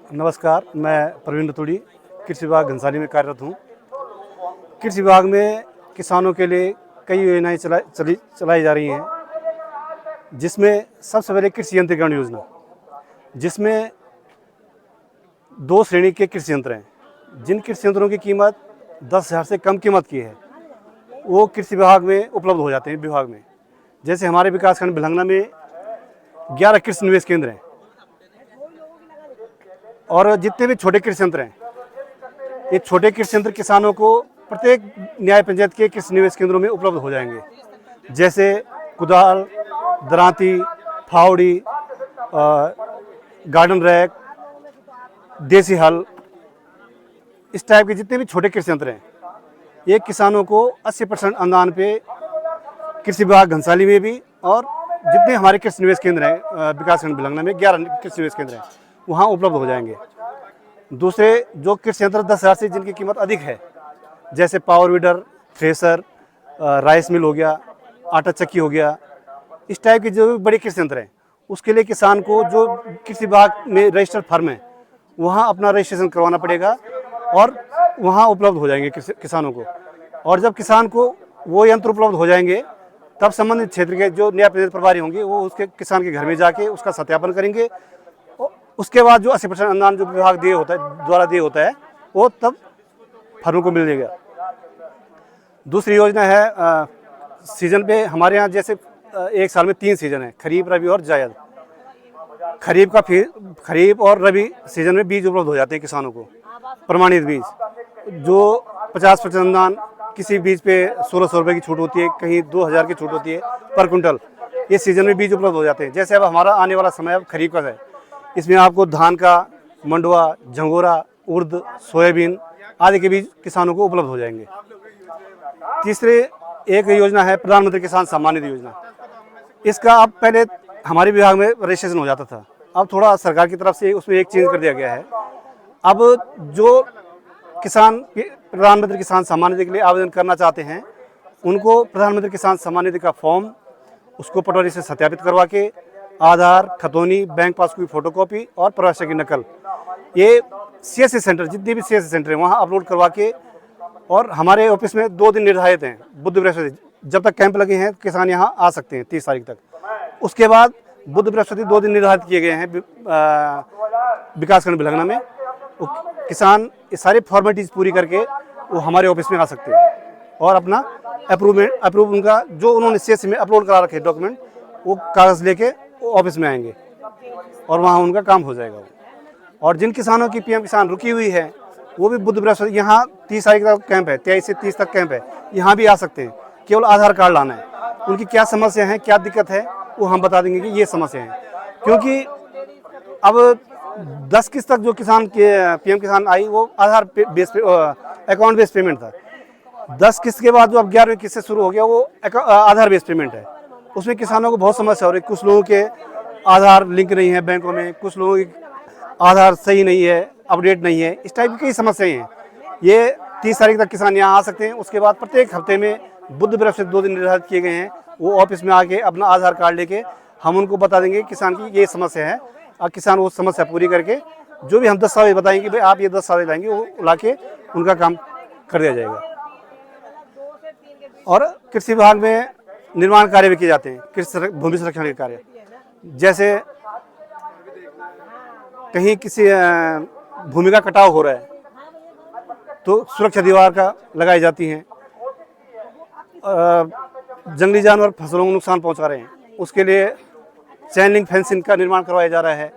नमस्कार, मैं प्रवीण रतूड़ी कृषि विभाग घनसाली में कार्यरत हूँ। कृषि विभाग में किसानों के लिए कई योजनाएं चलाई जा रही हैं, जिसमें सबसे पहले कृषि यंत्रीकरण योजना, जिसमें 2 श्रेणी के कृषि यंत्र हैं। जिन कृषि यंत्रों की कीमत 10,000 से कम कीमत की है, वो कृषि विभाग में उपलब्ध हो जाते हैं विभाग में। जैसे हमारे विकासखंड भिलंगना में 11 कृषि निवेश केंद्र हैं और जितने भी छोटे कृषि यंत्र हैं, ये छोटे कृषि यंत्र किसानों को प्रत्येक न्याय पंचायत के कृषि निवेश केंद्रों में उपलब्ध हो जाएंगे। जैसे कुदाल, दरांती, फावड़ी, गार्डन रैक, देसी हल, इस टाइप के जितने भी छोटे कृषि यंत्र हैं, ये किसानों को 80% अनुदान पे कृषि विभाग घनसाली में भी और जितने हमारे कृषि निवेश केंद्र हैं विकासखंड भिलंगना में 11 कृषि निवेश केंद्र हैं, वहाँ उपलब्ध हो जाएंगे। दूसरे जो कृषि यंत्र 10,000 से जिनकी कीमत अधिक है, जैसे power weeder, thresher, rice mill हो गया, आटा चक्की हो गया, इस टाइप के जो भी बड़े कृषि यंत्र हैं, उसके लिए किसान को जो कृषि विभाग में रजिस्टर्ड फर्म है, वहाँ अपना रजिस्ट्रेशन करवाना पड़ेगा और वहाँ उपलब्ध हो जाएंगे किसानों को। और जब किसान को वो यंत्र उपलब्ध हो जाएंगे, तब संबंधित क्षेत्र के जो न्याय पंचायत प्रभारी होंगे, वो उसके किसान के घर में जाके उसका सत्यापन करेंगे। उसके बाद जो 80% अनुदान जो विभाग द्वारा दिए होता है, वो तब फर्म को मिल जाएगा। दूसरी योजना है सीजन पे हमारे यहाँ जैसे एक साल में 3 सीजन है, खरीफ, रबी और जायद। खरीफ और रबी सीजन में बीज उपलब्ध हो जाते हैं किसानों को, प्रमाणित बीज, जो 50% अनुदान, किसी बीज पे 1600 रुपये की छूट होती है, कहीं 2,000 की छूट होती है पर कुंटल। ये सीजन में बीज उपलब्ध हो जाते हैं। जैसे अब हमारा आने वाला समय अब खरीफ का है, इसमें आपको धान का, मंडुआ, झंगोरा, उर्द, सोयाबीन आदि के बीज किसानों को उपलब्ध हो जाएंगे। तीसरे एक योजना है प्रधानमंत्री किसान सम्मान निधि योजना। इसका अब पहले हमारे विभाग में रजिस्ट्रेशन हो जाता था, अब थोड़ा सरकार की तरफ से उसमें एक चेंज कर दिया गया है। अब जो किसान प्रधानमंत्री किसान सम्मान निधि के लिए आवेदन करना चाहते हैं, उनको प्रधानमंत्री किसान सम्मान निधि का फॉर्म, उसको पटवारी से सत्यापित करवा के आधार, खतौनी, बैंक पासबुक की फोटोकॉपी और प्रवेश की नकल, ये CSC सेंटर, जितने भी CSC सेंटर हैं वहाँ अपलोड करवा के, और हमारे ऑफिस में 2 दिन निर्धारित हैं, बुध बृहस्पति, जब तक कैंप लगे हैं किसान यहाँ आ सकते हैं 30 तारीख तक। उसके बाद बुध बृहस्पति 2 दिन निर्धारित किए गए हैं विकासखंड भिलंगना में। किसान ये सारी फॉर्मेलिटीज पूरी करके वो हमारे ऑफिस में आ सकते हैं और अपना अप्रूव उनका जो उन्होंने CSC में अपलोड करा रखे डॉक्यूमेंट, वो कागज़ लेके ऑफिस में आएंगे और वहाँ उनका काम हो जाएगा। और जिन किसानों की PM किसान रुकी हुई है, वो भी बुध बृहस्पति, यहाँ 30 तारीख तक कैंप है, 23 से 30 तक कैंप है, यहाँ भी आ सकते हैं। केवल आधार कार्ड लाना है, उनकी क्या समस्या है, क्या दिक्कत है, वो हम बता देंगे कि ये समस्या है। क्योंकि अब 10 किस्त तक जो किसान के PM किसान आई, वो आधार बेस पे अकाउंट बेस्ड पेमेंट था। 10 किस्त के बाद जो अब 11वीं किस्त से शुरू हो गया, वो आधार बेस्ड पेमेंट है। उसमें किसानों को बहुत समस्या हो रही है। कुछ लोगों के आधार लिंक नहीं है बैंकों में, कुछ लोगों की आधार सही नहीं है, अपडेट नहीं है, इस टाइप की कई समस्याएं हैं। ये 30 तारीख तक किसान यहाँ आ सकते हैं। उसके बाद प्रत्येक हफ्ते में बुध बृहस्पति 2 दिन निर्धारित किए गए हैं, वो ऑफिस में आके अपना आधार कार्ड लेके हम उनको बता देंगे किसान की ये समस्या है, और किसान वो समस्या पूरी करके जो भी हम दस्तावेज बताएंगे, भाई आप ये दस्तावेज लाएंगे, वो ला के उनका काम कर दिया जाएगा। और कृषि विभाग में निर्माण कार्य भी किए जाते हैं, कृषि भूमि संरक्षण के कार्य। जैसे कहीं किसी भूमि का कटाव हो रहा है, तो सुरक्षा दीवार का लगाई जाती हैं। जंगली जानवर फसलों को नुकसान पहुंचा रहे हैं, उसके लिए चैन लिंक फेंसिंग का निर्माण करवाया जा रहा है।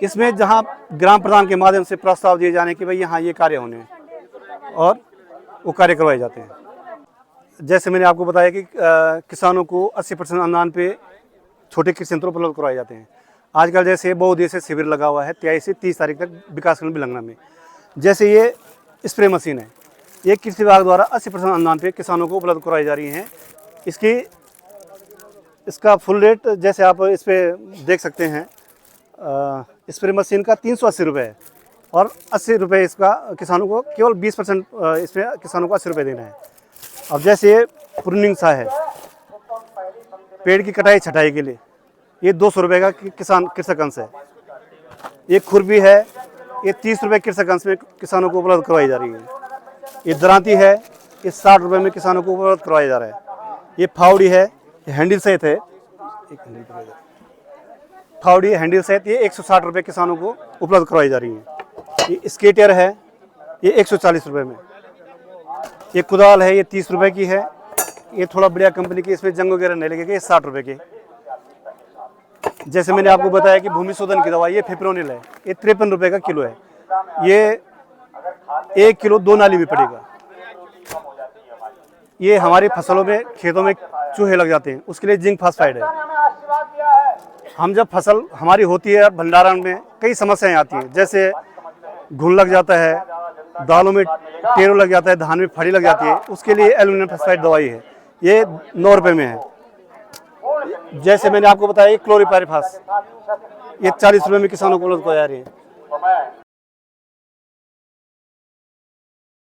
इसमें जहां ग्राम प्रधान के माध्यम से प्रस्ताव दिए जाने कि भाई यहाँ ये कार्य होने हैं, और वो कार्य करवाए जाते हैं। जैसे मैंने आपको बताया कि किसानों को 80% अनुदान पे छोटे कृषि यंत्र उपलब्ध करवाए जाते हैं। आजकल जैसे बहुउद्देशीय शिविर लगा हुआ है 23 से 30 तारीख तक विकासखंड भिलंगना में। जैसे ये स्प्रे मशीन है, ये कृषि विभाग द्वारा 80% अनुदान पे किसानों को उपलब्ध करवाई जा रही हैं। इसका फुल रेट जैसे आप इस पर देख सकते हैं, स्प्रे मशीन का 380 रुपये है और 80 रुपये इसका किसानों को, केवल 20% इसमें किसानों को 80 रुपये देना है। अब जैसे ये प्रूनिंग सा है, पेड़ की कटाई छटाई के लिए, ये 200 रुपये का कृषक अंश है। ये खुरपी है, ये 30 रुपये कृषक अंश में किसानों को उपलब्ध करवाई जा रही है। ये दरांती है, ये 60 रुपये में किसानों को उपलब्ध करवाया जा रहा है। ये फावड़ी है, ये हैंडल सहित है, फावड़ी हैंडल सहित ये 160 रुपये किसानों को उपलब्ध करवाई जा रही है। ये स्केटर है, ये 140 रुपये में। ये कुदाल है, ये 30 रुपये की है। ये थोड़ा बढ़िया कंपनी की, इसमें जंग वगैरह नहीं लगेगा, ये 60 रुपये की। जैसे मैंने आपको बताया कि भूमि शोधन की दवाई, ये फिप्रोनिल है, ये 53 रुपये का किलो है। ये 1 किलो 2 नाली में पड़ेगा। ये हमारी फसलों में, खेतों में चूहे लग जाते हैं, उसके लिए जिंक फास्फाइड है। हम जब फसल हमारी होती है भंडारण में कई समस्याएं आती हैं, जैसे घुन लग जाता है, दालों में टेरो लग जाता है, धान में फड़ी लग जाती है, उसके लिए एल्यूमिनियम फास्फाइड दवाई है, ये 9 रुपये में है। जैसे मैंने आपको बताया क्लोरीपाइरिफास, ये 40 रुपये में किसानों को उपलब्ध कराया जा रही है।